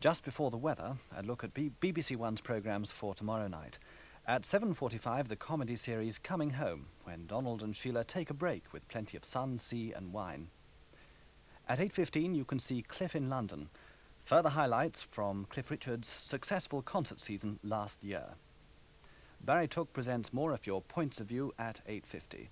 Just before the weather, a look at BBC1's programmes for tomorrow night. At 7:45, the comedy series Coming Home, when Donald and Sheila take a break with plenty of sun, sea and wine. At 8:15, you can see Cliff in London. Further highlights from Cliff Richard's successful concert season last year. Barry Took presents more of your points of view at 8:50.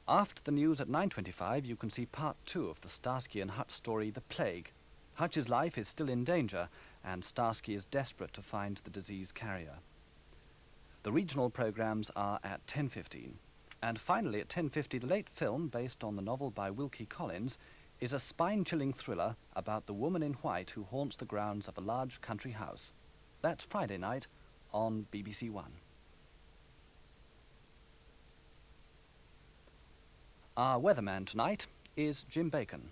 After the news at 9:25, you can see part 2 of the Starsky and Hutch story, The Plague. Hutch's life is still in danger, and Starsky is desperate to find the disease carrier. The regional programmes are at 10:15. And finally, at 10:50, the late film, based on the novel by Wilkie Collins, is a spine-chilling thriller about the woman in white who haunts the grounds of a large country house. That's Friday night on BBC1. Our weatherman tonight is Jim Bacon.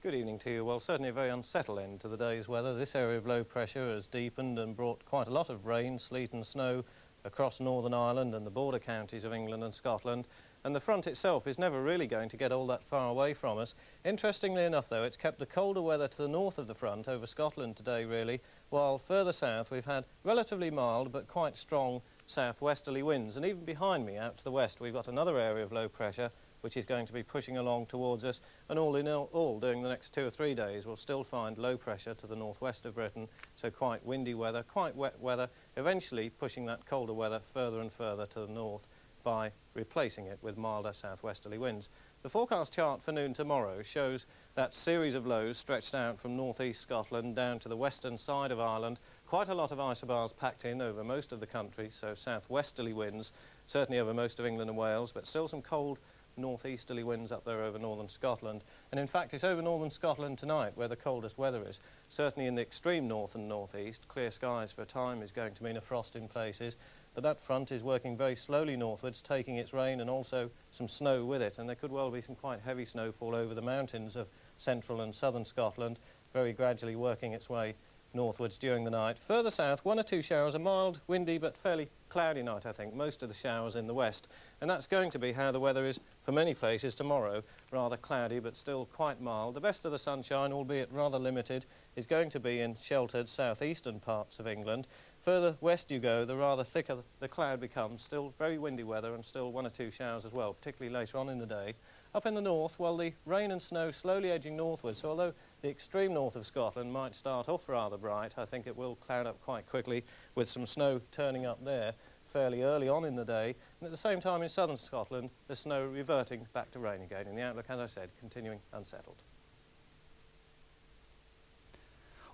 Good evening to you. Well, certainly a very unsettled end to the day's weather. This area of low pressure has deepened and brought quite a lot of rain, sleet and snow across Northern Ireland and the border counties of England and Scotland. And the front itself is never really going to get all that far away from us. Interestingly enough, though, it's kept the colder weather to the north of the front over Scotland today, really, while further south we've had relatively mild but quite strong southwesterly winds. And even behind me, out to the west, we've got another area of low pressure which is going to be pushing along towards us, and all in all, during the next 2 or 3 days, we'll still find low pressure to the northwest of Britain, so quite windy weather, quite wet weather, eventually pushing that colder weather further and further to the north by replacing it with milder southwesterly winds. The forecast chart for noon tomorrow shows that series of lows stretched out from northeast Scotland down to the western side of Ireland. Quite a lot of isobars packed in over most of the country, so southwesterly winds, certainly over most of England and Wales, but still some cold northeasterly winds up there over northern Scotland. And in fact, it's over northern Scotland tonight where the coldest weather is. Certainly in the extreme north and northeast, clear skies for a time is going to mean a frost in places, but that front is working very slowly northwards, taking its rain and also some snow with it, and there could well be some quite heavy snowfall over the mountains of central and southern Scotland, very gradually working its way northwards during the night. Further south, 1 or 2 showers, a mild, windy but fairly cloudy night, I think, most of the showers in the west. And that's going to be how the weather is for many places tomorrow, rather cloudy but still quite mild. The best of the sunshine, albeit rather limited, is going to be in sheltered southeastern parts of England. Further west you go, the rather thicker the cloud becomes, still very windy weather and still 1 or 2 showers as well, particularly later on in the day. Up in the north, well, the rain and snow slowly edging northwards, so although the extreme north of Scotland might start off rather bright, I think it will cloud up quite quickly with some snow turning up there fairly early on in the day, and at the same time in southern Scotland, the snow reverting back to rain again, and the outlook, as I said, continuing unsettled.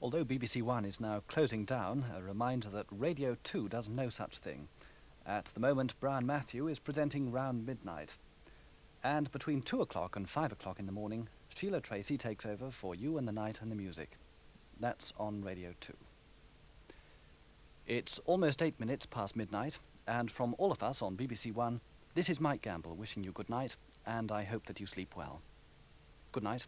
Although BBC1 is now closing down, a reminder that Radio 2 does no such thing. At the moment, Brian Matthew is presenting Round Midnight. And between 2 o'clock and 5 o'clock in the morning, Sheila Tracy takes over for You and the Night and the Music. That's on Radio 2. It's almost 8 minutes past midnight, and from all of us on BBC1, this is Mike Gamble wishing you good night, and I hope that you sleep well. Good night.